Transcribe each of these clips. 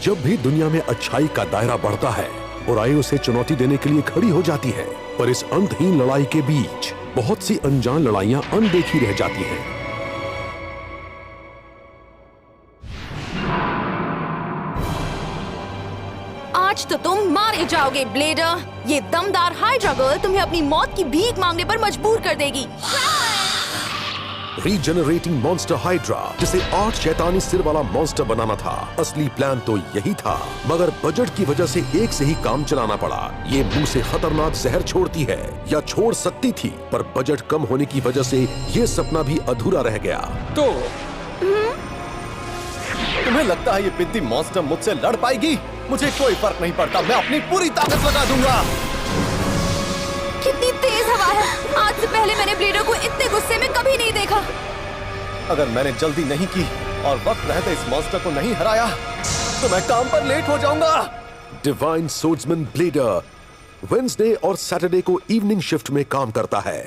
जब भी दुनिया में अच्छाई का दायरा बढ़ता है, बुराई उसे चुनौती देने के लिए खड़ी हो जाती है। पर इस अंतहीन लड़ाई के बीच बहुत सी अनजान लड़ाइयां अनदेखी रह जाती हैं। आज तो तुम मारे जाओगे ब्लेडर। ये दमदार हाइड्रा गर्ल तुम्हें अपनी मौत की भीख मांगने पर मजबूर कर देगी। रीजनरेटिंग मॉन्स्टर हाइड्रा, जिसे 8 शैतानी सिर वाला मॉन्स्टर बनाना था। असली प्लान तो यही था, मगर बजट की वजह से एक से ही काम चलाना पड़ा। ये मुंह से खतरनाक जहर छोड़ती है, या छोड़ सकती थी, पर बजट कम होने की वजह से ये सपना भी अधूरा रह गया। तो तुम्हें लगता है ये पिद्दी मॉन्स्टर मुझसे लड़ पाएगी? मुझे कोई फर्क नहीं पड़ता, मैं अपनी पूरी ताकत लगा दूंगा। कितनी तेज हवा है। आज से पहले मैंने ब्लेडर को इतने गुस्से में कभी नहीं देखा। अगर मैंने जल्दी नहीं की और वक्त रहते इस मॉन्स्टर को नहीं हराया तो मैं काम पर लेट हो जाऊंगा। डिवाइन सोर्ड्समैन ब्लेडर वेडनेसडे और सैटरडे को इवनिंग शिफ्ट में काम करता है।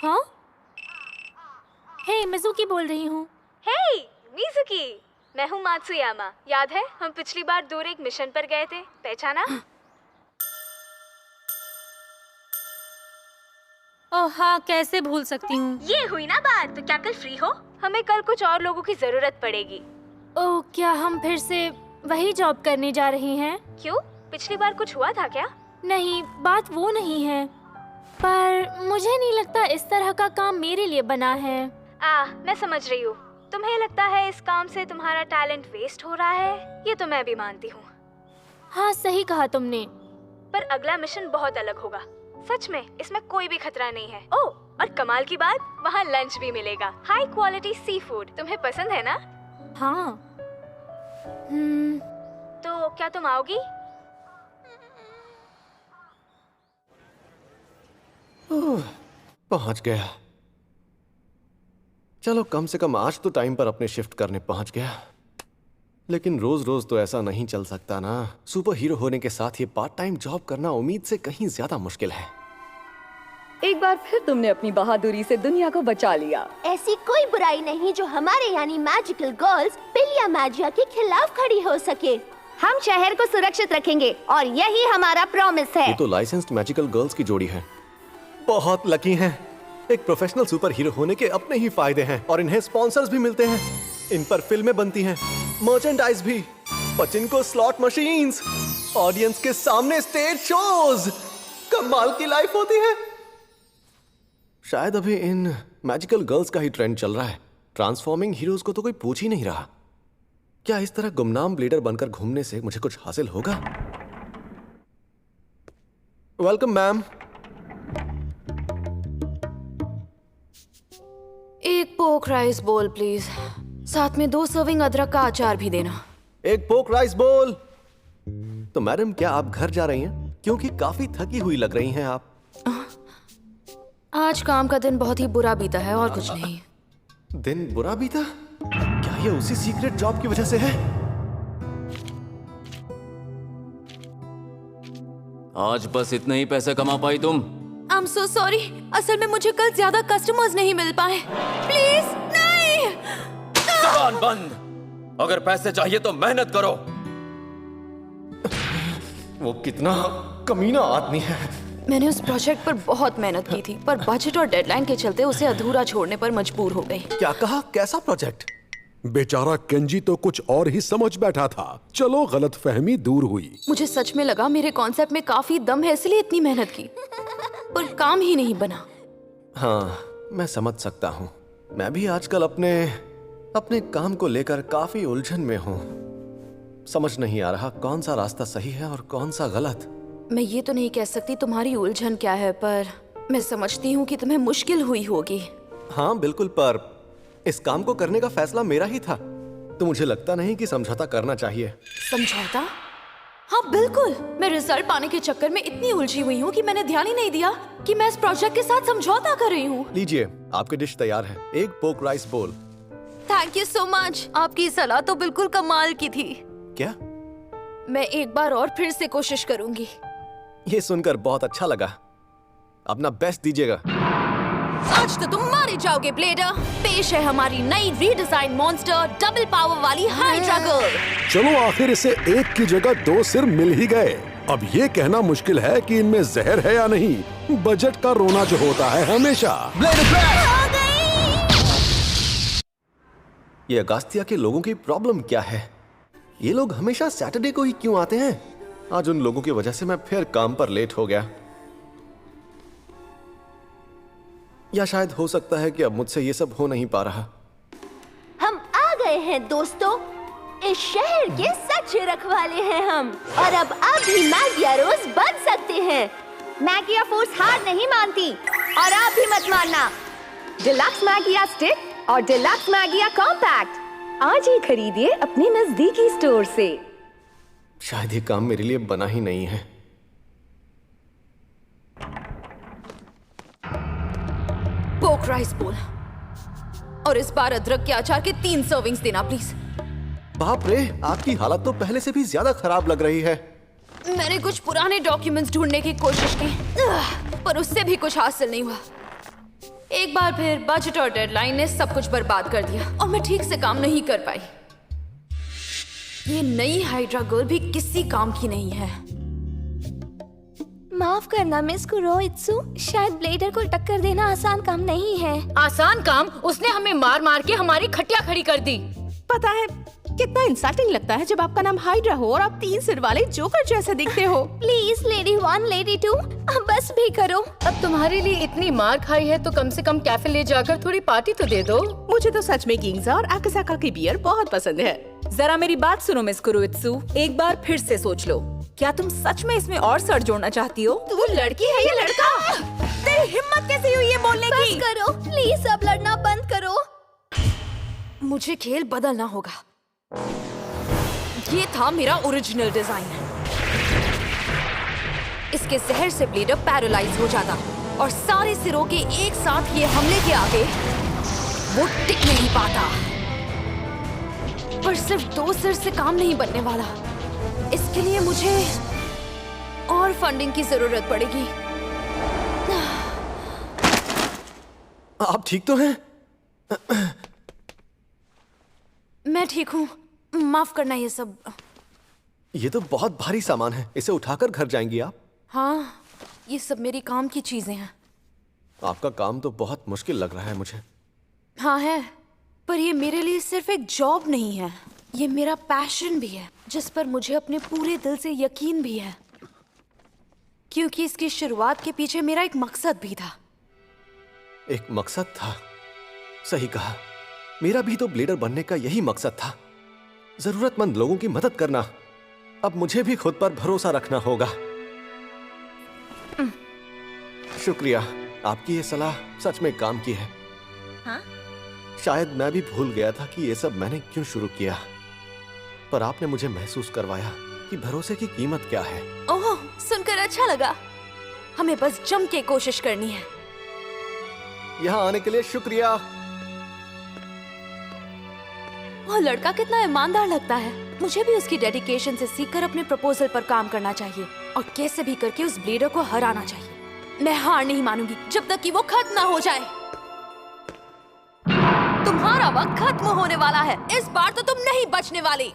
हाँ? हे, मिज़ुकी बोल रही हूँ। हे, मिज़ुकी, मैं हूँ मात्सुयामा। याद है हम पिछली बार दूर एक मिशन पर गए थे, पहचाना? ओह हाँ, कैसे भूल सकती हूँ। ये हुई ना बात। तो क्या कल फ्री हो? हमें कल कुछ और लोगों की जरूरत पड़ेगी। ओह, क्या हम फिर से वही जॉब करने जा रहे हैं? क्यों? पिछली बार कुछ हुआ था क्या? नहीं, बात वो नहीं है, पर मुझे नहीं लगता इस तरह का काम मेरे लिए बना है। मैं समझ रही हूँ। तुम्हें लगता है इस काम से तुम्हारा टैलेंट वेस्ट हो रहा है? ये तो मैं भी मानती हूँ। हाँ, सही कहा तुमने। पर अगला मिशन बहुत अलग होगा। सच में, इसमें कोई भी खतरा नहीं है। ओह, और कमाल की बात, वहाँ लंच भी मिलेगा। High quality sea food. तुम्हें पसंद है ना? हाँ। तो क्या तुम आओगी? पहुंच गया। चलो, कम से कम आज तो टाइम पर अपने शिफ्ट करने पहुंच गया। लेकिन रोज रोज तो ऐसा नहीं चल सकता ना। सुपर हीरो होने के साथ ये पार्ट टाइम जॉब करना उम्मीद से कहीं ज्यादा मुश्किल है। एक बार फिर तुमने अपनी बहादुरी से दुनिया को बचा लिया। ऐसी कोई बुराई नहीं जो हमारे यानी मैजिकल गर्ल्स पिलिया मैजिया के खिलाफ खड़ी हो सके। हम शहर को सुरक्षित रखेंगे और यही हमारा प्रॉमिस है। ये तो लाइसेंस्ड मैजिकल गर्ल्स की जोड़ी है। बहुत लकी हैं। एक प्रोफेशनल सुपर हीरो होने के अपने ही फायदे हैं और इन्हें स्पॉन्सर्स भी मिलते हैं। इन पर फिल्में बनती हैं, मर्चेंडाइज भी, पचिंको स्लॉट मशीन्स, ऑडियंस के सामने स्टेज शोज। कमाल की लाइफ होती है। शायद अभी इन मैजिकल गर्ल्स का ही ट्रेंड चल रहा है। ट्रांसफॉर्मिंग हीरोज को तो कोई पूछ ही नहीं रहा। क्या इस तरह गुमनाम ब्लेडर बनकर घूमने से मुझे कुछ हासिल होगा? Welcome ma'am. एक पोक राइस बोल प्लीज, साथ में 2 सर्विंग अदरक का अचार भी देना। एक पोक राइस बोल। तो मैडम, क्या आप घर जा रही हैं? क्योंकि काफी थकी हुई लग रही हैं आप। आज काम का दिन बहुत ही बुरा बीता है और कुछ नहीं। दिन बुरा बीता? क्या ये उसी सीक्रेट जॉब की वजह से है? आज बस इतने ही पैसे कमा पाई तुम? आई एम सो सॉरी, असल में मुझे कल ज्यादा कस्टमर्स नहीं मिल पाए। प्लीज नहीं। दुकान बंद। अगर पैसे चाहिए तो मेहनत करो। वो कितना कमीना आदमी है। मैंने उस प्रोजेक्ट पर बहुत मेहनत की थी, पर बजट और डेडलाइन के चलते उसे अधूरा छोड़ने पर मजबूर हो गई। क्या कहा? कैसा प्रोजेक्ट? बेचारा केंजी तो कुछ और ही समझ बैठा था। चलो, गलतफहमी दूर हुई। मुझे सच में लगा मेरे कॉन्सेप्ट में काफी दम है, इसलिए इतनी मेहनत की, पर काम ही नहीं बना। हाँ, मैं समझ सकता हूँ। मैं भी आजकल अपने काम को लेकर काफी उलझन में हूँ। समझ नहीं आ रहा कौन सा रास्ता सही है और कौन सा गलत। मैं ये तो नहीं कह सकती तुम्हारी उलझन क्या है, पर मैं समझती हूँ कि तुम्हें मुश्किल हुई होगी। हाँ बिल्कुल, पर इस काम को करने का फैसला मेरा ही था, तो मुझे लगता नहीं कि समझौता करना चाहिए। समझौता? हाँ बिल्कुल। मैं रिजल्ट पाने के चक्कर में इतनी उलझी हुई हूँ कि मैंने ध्यान ही नहीं दिया कि मैं इस प्रोजेक्ट के साथ समझौता कर रही हूँ। लीजिए, आपकी डिश तैयार है। एक पोक राइस बोल। Thank you so much. आपकी सलाह तो बिल्कुल कमाल की थी। क्या? मैं एक बार और फिर से कोशिश करूंगी। ये सुनकर बहुत अच्छा लगा। अपना बेस्ट दीजिएगा। आज तो तुम मारे जाओगे ब्लेडर। पेश है हमारी नई रीडिजाइन मॉन्स्टर डबल पावर वाली हाइड्रा गर्ल। चलो, आखिर इसे एक की जगह दो सिर मिल ही गए। अब ये कहना मुश्किल है कि इनमें जहर है या नहीं। बजट का रोना जो होता है हमेशा। ये अगास्तिया के लोगों की प्रॉब्लम क्या है? ये लोग हमेशा सैटरडे को ही क्यों आते हैं? आज उन लोगों की वजह से मैं फिर काम पर लेट हो गया। या शायद हो सकता है कि अब मुझसे ये सब हो नहीं पा रहा। हम आ गए हैं दोस्तों। इस शहर के सच्चे रखवाले हैं हम, और अब आप भी मैगिया रोज बन सकते हैं। मैगिया फोर्स हार नहीं मानती, और आप भी मत मानना। डिलक्स मैगिया स्टिक और डिलक्स मैगिया कॉम्पैक्ट आज ही खरीदिए अपने नजदीकी स्टोर से। शायद ये काम मेरे लिए बना ही नहीं है। पोक राइस बोल, और इस बार अदरक के अचार के 3 सर्विंग्स देना प्लीज। बाप रे, आपकी हालत तो पहले से भी ज्यादा खराब लग रही है। मैंने कुछ पुराने डॉक्यूमेंट्स ढूंढने की कोशिश की, पर उससे भी कुछ हासिल नहीं हुआ। एक बार फिर बजट और डेडलाइन ने सब कुछ बर्बाद कर दिया, और मैं ठीक से काम नहीं कर पाई। ये नई हाइड्रा गर्ल भी किसी काम की नहीं है। माफ करना मिस कुरोइत्सु, शायद ब्लेडर को टक्कर देना आसान काम नहीं है। आसान काम? उसने हमें मार मार के हमारी खटिया खड़ी कर दी। पता है कितना इंसल्टिंग लगता है जब आपका नाम हाइड्रा हो और आप 3 सिर वाले जोकर जैसे दिखते हो। प्लीज लेडी 1 लेडी 2 बस भी करो। अब तुम्हारे लिए इतनी मार खाई है तो कम से कम कैफे ले जाकर थोड़ी पार्टी तो दे दो। मुझे तो सच में गिंजा और आकासाका की बियर बहुत पसंद है। जरा मेरी बात सुनो मिस कुरोइत्सु, एक बार फिर से सोच लो। क्या तुम सच में इसमें और सर जोड़ना चाहती हो? वो लड़की है या लड़का? तेरी हिम्मत कैसे हुई ये बोलने की? बस करो प्लीज, अब लड़ना बंद करो। मुझे खेल बदलना होगा। ये था मेरा ओरिजिनल डिजाइन। इसके जहर से ब्लेडर पैरालाइज हो जाता, और सारे सिरों के एक साथ ये हमले के आगे वो टिक नहीं पाता। पर सिर्फ 2 सिर से काम नहीं बनने वाला। इसके लिए मुझे और फंडिंग की जरूरत पड़ेगी। आप ठीक तो हैं? मैं ठीक हूँ, माफ करना ये सब। ये तो बहुत भारी सामान है, इसे उठाकर घर जाएंगी आप? हाँ, ये सब मेरी काम की चीजें हैं। आपका काम तो बहुत मुश्किल लग रहा है मुझे। हाँ है, पर ये मेरे लिए सिर्फ एक जॉब नहीं है, ये मेरा पैशन भी है, जिस पर मुझे अपने पूरे दिल से यकीन भी है। क्योंकि इसकी शुरुआत के पीछे मेरा एक मकसद भी था। एक मकसद था? सही कहा, मेरा भी तो ब्लेडर बनने का यही मकसद था, जरूरतमंद लोगों की मदद करना। अब मुझे भी खुद पर भरोसा रखना होगा। शुक्रिया, आपकी ये सलाह सच में काम की है। हाँ? शायद मैं भी भूल गया था कि ये सब मैंने क्यों शुरू किया। पर आपने मुझे महसूस करवाया कि भरोसे की कीमत क्या है। ओह, सुनकर अच्छा लगा। हमें बस जम के कोशिश करनी है। यहाँ आने के लिए शुक्रिया। वो लड़का कितना ईमानदार लगता है। मुझे भी उसकी डेडिकेशन से सीखकर अपने प्रपोजल पर काम करना चाहिए और कैसे भी करके उस ब्लीडर को हराना चाहिए। मैं हार नहीं मानूंगी जब तक कि वो खत्म ना हो जाए। तुम्हारा वक्त खत्म होने वाला है। इस बार तो तुम नहीं बचने वाली।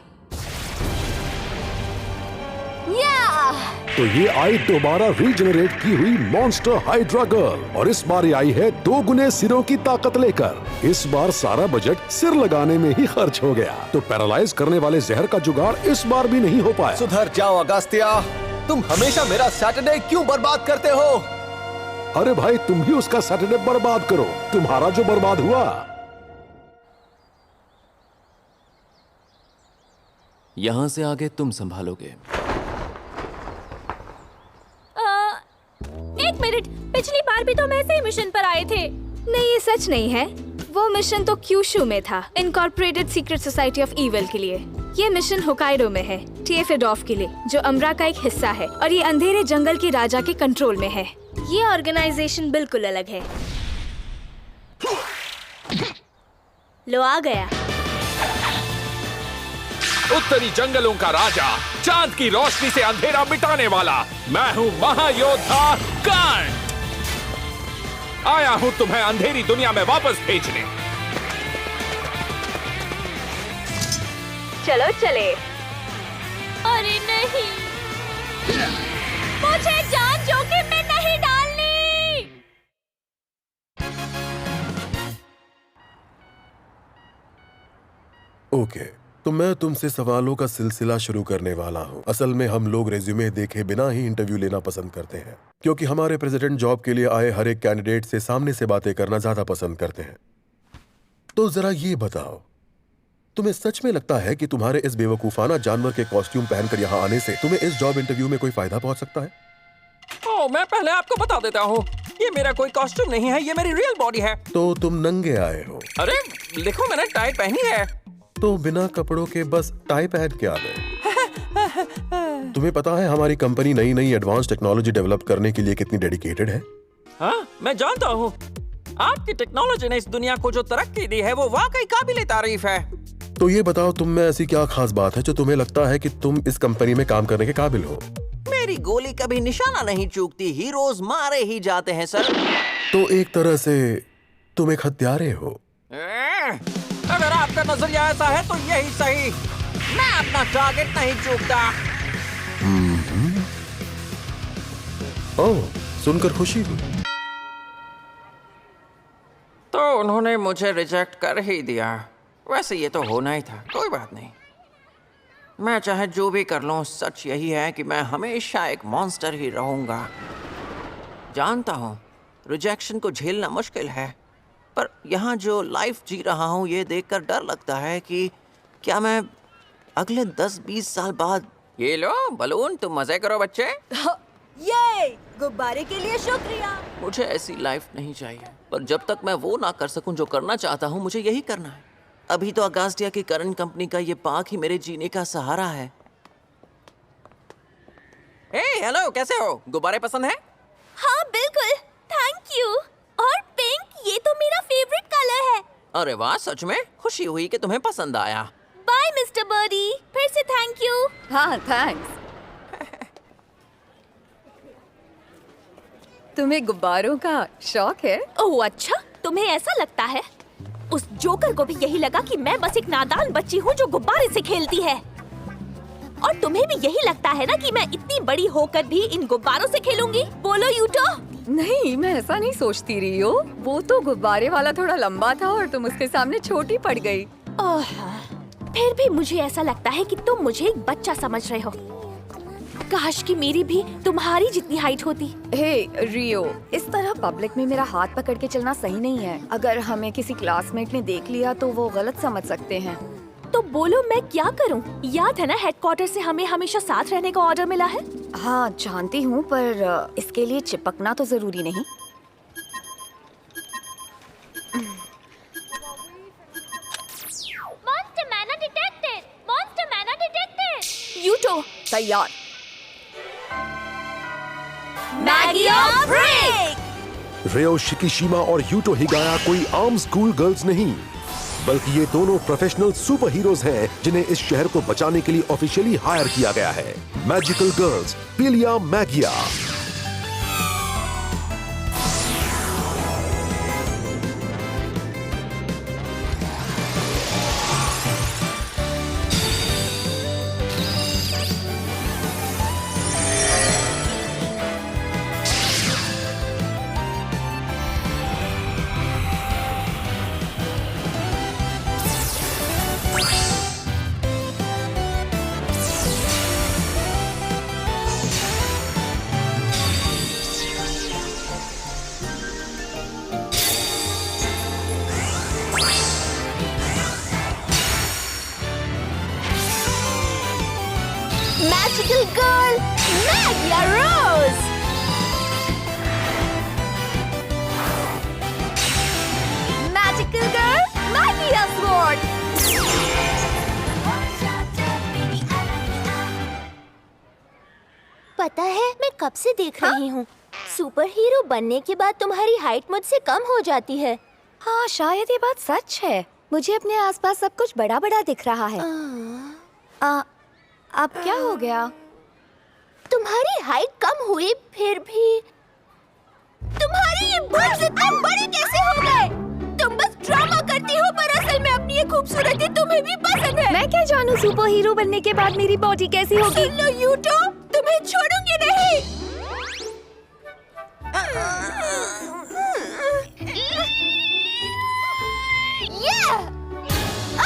तो ये आई दोबारा रीजनरेट की हुई मॉन्स्टर हाइड्रा गर्ल, और इस बार ये आई है 2 गुने सिरों की ताकत लेकर। इस बार सारा बजट सिर लगाने में ही खर्च हो गया, तो पैरालाइज करने वाले जहर का जुगाड़ इस बार भी नहीं हो पाया। सुधर जाओ अगस्त्या, तुम हमेशा मेरा सैटरडे क्यों बर्बाद करते हो? अरे भाई, तुम भी उसका सैटरडे बर्बाद करो। तुम्हारा जो बर्बाद हुआ। यहाँ से आगे तुम संभालोगे। एक मिनट, पिछली बार भी तो हम ऐसे ही मिशन पर आए थे। नहीं, ये सच नहीं है। वो मिशन तो क्यूशू में था, incorporated secret society of evil के लिए। ये मिशन होकाइडो में है, टीएफएडॉफ के लिए, जो अमरा का एक हिस्सा है, और ये अंधेरे जंगल के राजा के कंट्रोल में है। ये ऑर्गेनाइजेशन बिल्कुल अलग है। लो आ गया। उत्तरी जंगलों का राजा, चांद की रोशनी से अंधेरा मिटाने वाला, मैं हूँ महायोद्धा कर्ट। आया हूँ तुम्हें अंधेरी दुनिया में वापस भेजने। चलो चले। अरे नहीं, मुझे जान जोखिम में नहीं डालनी। ओके, तो मैं तुमसे सवालों का सिलसिला शुरू करने वाला हूँ। असल में हम लोग रेज्यूमे देखे बिना ही इंटरव्यू लेना पसंद करते हैं, क्योंकि हमारे प्रेसिडेंट जॉब के लिए आए हर एक कैंडिडेट से सामने से बातें करना ज्यादा पसंद करते हैं। तो जरा ये बताओ, तुम्हें सच में लगता है कि तुम्हारे इस बेवकूफाना जानवर के कॉस्ट्यूम पहनकर यहाँ आने से तुम्हें इस जॉब इंटरव्यू में कोई फायदा पहुंच सकता है? मैं पहले आपको बता देता हूँ, ये मेरा कोई कॉस्ट्यूम नहीं है, ये मेरी रियल बॉडी है। तो तुम नंगे आए हो? अरे देखो, मैंने टाई पहनी है। तो बिना कपड़ों के बस टाई पहन के आ गए? तुम्हें पता है हमारी कंपनी नई नई एडवांस टेक्नोलॉजी डेवलप करने के लिए कितनी डेडिकेटेड है? हाँ, मैं जानता हूँ। आपकी टेक्नोलॉजी ने इस दुनिया को जो तरक्की दी है वो वाकई काबिले तारीफ है। तो ये बताओ, तुम में ऐसी क्या खास बात है जो तुम्हें लगता है कि तुम इस कंपनी में काम करने के काबिल हो? मेरी गोली कभी निशाना नहीं चूकती, हीरोज मारे ही जाते हैं सर। तो एक तरह से तुम एक हत्यारे हो। अगर आपका नजरिया ऐसा है तो यही सही। मैं अपना टारगेट नहीं चूकता। ओह, सुनकर खुशी हुई। तो उन्होंने मुझे रिजेक्ट कर ही दिया। वैसे ये तो होना ही था, कोई बात नहीं। मैं चाहे जो भी कर लूं, सच यही है कि मैं हमेशा एक मॉन्स्टर ही रहूंगा। जानता हूं रिजेक्शन को झेलना मुश्किल है, पर यहाँ जो लाइफ जी रहा हूँ ये देखकर डर लगता है कि क्या मैं अगले 10-20 साल बाद। ये लो बलून, तुम मजे करो बच्चे। ये गुब्बारे के लिए शुक्रिया। मुझे ऐसी लाइफ नहीं चाहिए, पर जब तक मैं वो ना कर सकूं जो करना चाहता हूँ, मुझे यही करना है। अभी तो अगास्टिया की करंट कंपनी का ये पार्क ही मेरे जीने का सहारा है। हेलो, कैसे हो? गुब्बारे पसंद है? हाँ बिल्कुल, थैंक यू। और पिंक, ये तो मेरा फेवरेट कलर है। अरे वाह, सच में खुशी हुई कि तुम्हें पसंद आया। बाय मिस्टर बर्डी, फिर से थैंक यू। हाँ, थैंक्स। तुम्हें गुब्बारों का शौक है? ओह अच्छा, तुम्हें ऐसा लगता है? उस जोकर को भी यही लगा कि मैं बस एक नादान बच्ची हूँ जो गुब्बारे से खेलती है। और तुम्हें भी यही लगता है ना कि मैं इतनी बड़ी होकर भी इन गुब्बारों से खेलूंगी? बोलो यूटो। नहीं, मैं ऐसा नहीं सोचती रियो। वो तो गुब्बारे वाला थोड़ा लंबा था और तुम उसके सामने छोटी पड़ गई। फिर भी मुझे ऐसा लगता है कि तुम मुझे एक बच्चा समझ रहे हो। काश कि मेरी भी तुम्हारी जितनी हाइट होती। हे रियो, इस तरह पब्लिक में मेरा हाथ पकड़ के चलना सही नहीं है। अगर हमें किसी क्लासमेट ने देख लिया तो वो गलत समझ सकते हैं। तो बोलो मैं क्या करूं? याद है ना, हेडक्वार्टर से हमें हमेशा साथ रहने का ऑर्डर मिला है। हाँ जानती हूँ, पर इसके लिए चिपकना तो जरूरी नहीं। Monster manner detected. Monster manner detected. तैयार। मैगिया ब्रेक! रेयो शिकिशिमा और यूटो हिगाया कोई आम स्कूल गर्ल्स नहीं, बल्कि ये दोनों प्रोफेशनल सुपर हीरोज हैं जिन्हें इस शहर को बचाने के लिए ऑफिशियली हायर किया गया है। मैजिकल गर्ल्स पिलिया मैगिया। Magical girl, Magia Rose! Magical girl, Magia Sword! पता है मैं कब से देख रही हूँ। सुपर हीरो बनने के बाद तुम्हारी हाइट मुझसे कम हो जाती है। हाँ, शायद ये बात सच है। मुझे अपने आसपास सब कुछ बड़ा बड़ा दिख रहा है। अब क्या हो गया? तुम्हारी हाइट कम हुई, फिर भी तुम्हारी ये बूट्स इतने बड़े कैसे हो गए? तुम बस ड्रामा करती हो, पर असल में अपनी ये खूबसूरती तुम्हें भी पसंद है। मैं क्या जानूं सुपर हीरो बनने के बाद मेरी बॉडी कैसी होगी? सुन लो यूटो, तुम्हें छोड़ूंगी नहीं।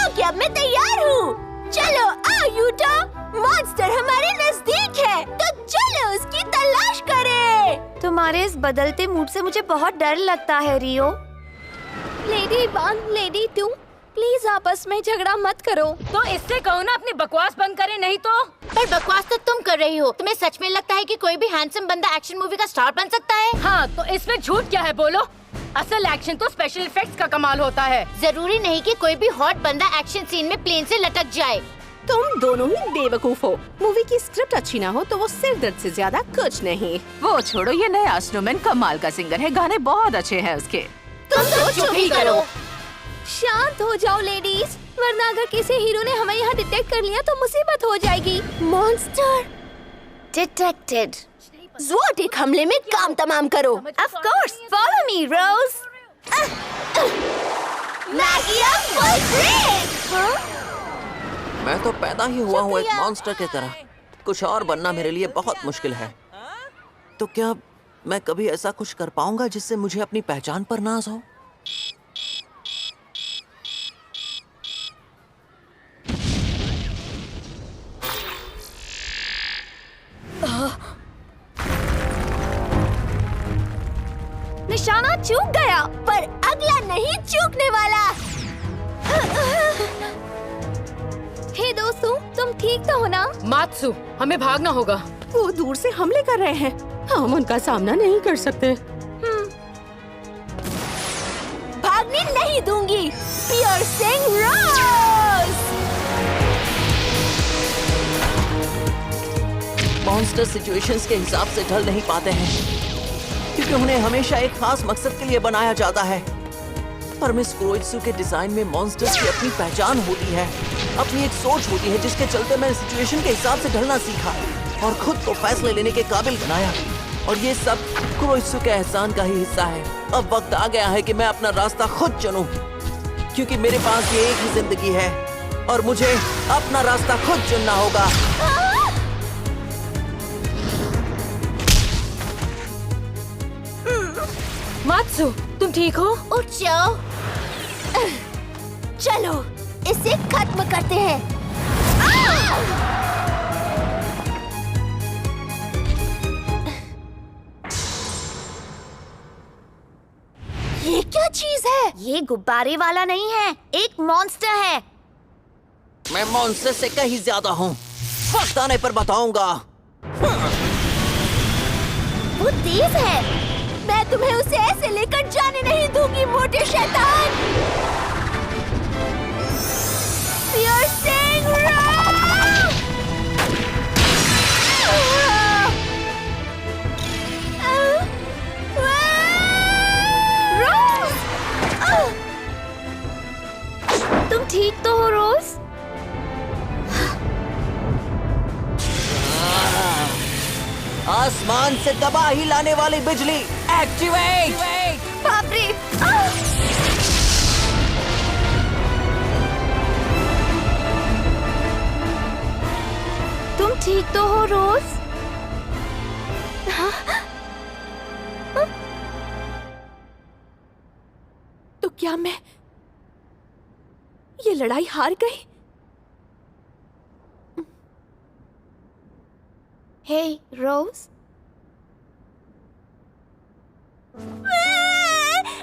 ओके, अब मैं तैयार हूँ। चलो आओ यूटो, मॉन्स्टर हमारे नजदीक है, तो चलो उसकी तलाश करें। तुम्हारे इस बदलते मूड से मुझे बहुत डर लगता है रियो। लेडी 1, लेडी 2, प्लीज आपस में झगड़ा मत करो। तो इससे कहो ना अपनी बकवास बंद करे, नहीं तो। पर बकवास तो तुम कर रही हो। तुम्हें सच में लगता है कि कोई भी हैंडसम बंदा एक्शन मूवी का स्टार बन सकता है? हाँ, तो इसमें झूठ क्या है बोलो? असल एक्शन तो स्पेशल इफेक्ट्स का कमाल होता है। जरूरी नहीं कि कोई भी हॉट बंदा एक्शन सीन में प्लेन से लटक जाए। तुम दोनों ही बेवकूफ हो। मूवी की स्क्रिप्ट अच्छी ना हो तो वो सिर दर्द से ज्यादा कुछ नहीं। वो छोड़ो, ये नया स्नोमैन कमाल का सिंगर है, गाने बहुत अच्छे हैं उसके। तुम तो चुप ही करो। शांत हो जाओ लेडीज, वरना अगर किसी हीरो ने हमें यहाँ डिटेक्ट कर लिया तो मुसीबत हो जाएगी। Monster detected. ज़्वाटिक हमले में काम तमाम करो। Of course, follow me, Rose. मैगिया फुल ब्रेक। मैं तो पैदा ही हुआ हूँ एक मॉन्स्टर की तरह। कुछ और बनना मेरे लिए बहुत मुश्किल है। तो क्या मैं कभी ऐसा कुछ कर पाऊंगा जिससे मुझे अपनी पहचान पर नाज हो? निशाना चूक गया, पर अगला नहीं चूकने वाला। हे दोस्तों, तुम ठीक तो हो ना? मात्सु, हमें भागना होगा। वो दूर से हमले कर रहे हैं, हम उनका सामना नहीं कर सकते। भागने नहीं दूंगी। पियर्सिंग रोज। मॉन्स्टर सिचुएशंस के हिसाब से ढल नहीं पाते हैं, क्योंकि उन्हें हमेशा एक खास मकसद के लिए बनाया जाता है। पर मिस कुरोइत्सु के डिजाइन में मॉन्स्टर्स की अपनी पहचान होती है, अपनी एक सोच होती है, जिसके चलते मैंने सिचुएशन के हिसाब से ढलना सीखा और खुद को फैसले लेने के काबिल बनाया। और ये सब कुरोइत्सु के एहसान का ही हिस्सा है। अब वक्त आ गया है कि मैं अपना रास्ता खुद चुनूं, क्योंकि मेरे पास ये एक ही जिंदगी है और मुझे अपना रास्ता खुद चुनना होगा। मात्सु, तुम ठीक हो? उठ जाओ। चलो इसे खत्म करते हैं। ये क्या चीज है? ये गुब्बारे वाला नहीं है, एक मॉन्स्टर है। मैं मॉन्स्टर से कहीं ज्यादा हूँ, वक्त आने पर बताऊंगा। वो तेज है, मैं तुम्हें उसे ऐसे लेकर जाने नहीं दूंगी, मोटे शैतान। Piercing Rock! आसमान से तबाही लाने वाली बिजली एक्टिवेट। बाप रे! तुम ठीक तो हो रोज? तो क्या मैं ये लड़ाई हार गई? हे रोज,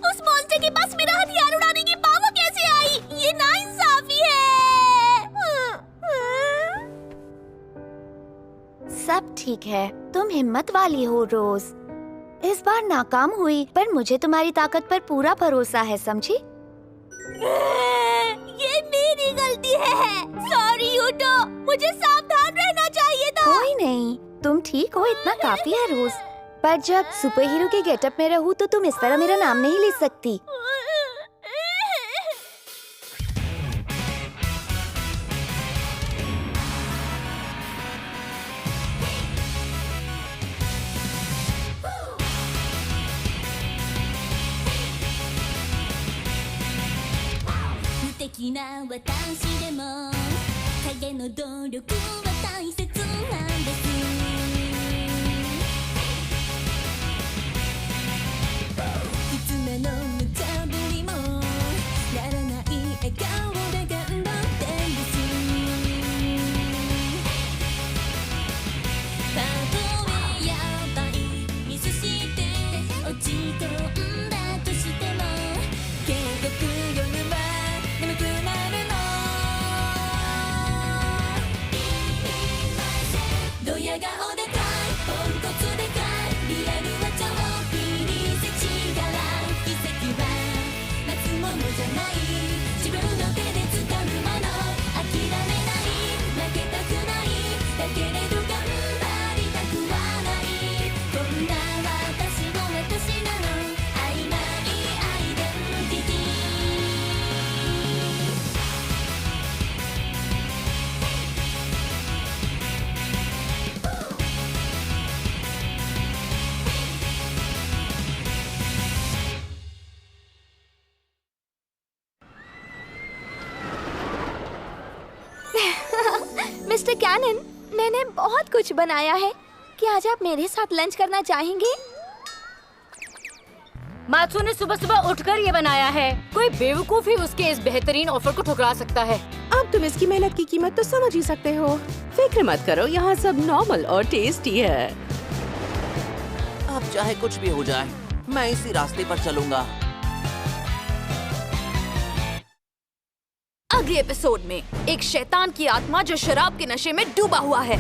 उस मॉन्स्टर के पास मेरा हथियार उड़ाने की पावर कैसे आई? ये नाइंसाफी है। सब ठीक है, तुम हिम्मत वाली हो रोज। इस बार नाकाम हुई, पर मुझे तुम्हारी ताकत पर पूरा भरोसा है, समझी? ये मेरी गलती है। सॉरी यूटो, मुझे सावधान रहना चाहिए था। कोई नहीं, तुम ठीक हो, इतना काफी है रोज। पर जब सुपर हीरो के गेटअप में रहूं तो तुम इस तरह मेरा नाम नहीं ले सकती। मिस्टर कैनन, मैंने बहुत कुछ बनाया है। क्या आज आप मेरे साथ लंच करना चाहेंगे? मात्सू ने सुबह सुबह उठकर ये बनाया है। कोई बेवकूफ ही उसके इस बेहतरीन ऑफर को ठुकरा सकता है। अब तुम इसकी मेहनत की कीमत तो समझ ही सकते हो। फिक्र मत करो, यहाँ सब नॉर्मल और टेस्टी है। अब चाहे कुछ भी हो जाए, मैं इसी रास्ते पर चलूंगा। अगले एपिसोड में एक शैतान की आत्मा जो शराब के नशे में डूबा हुआ है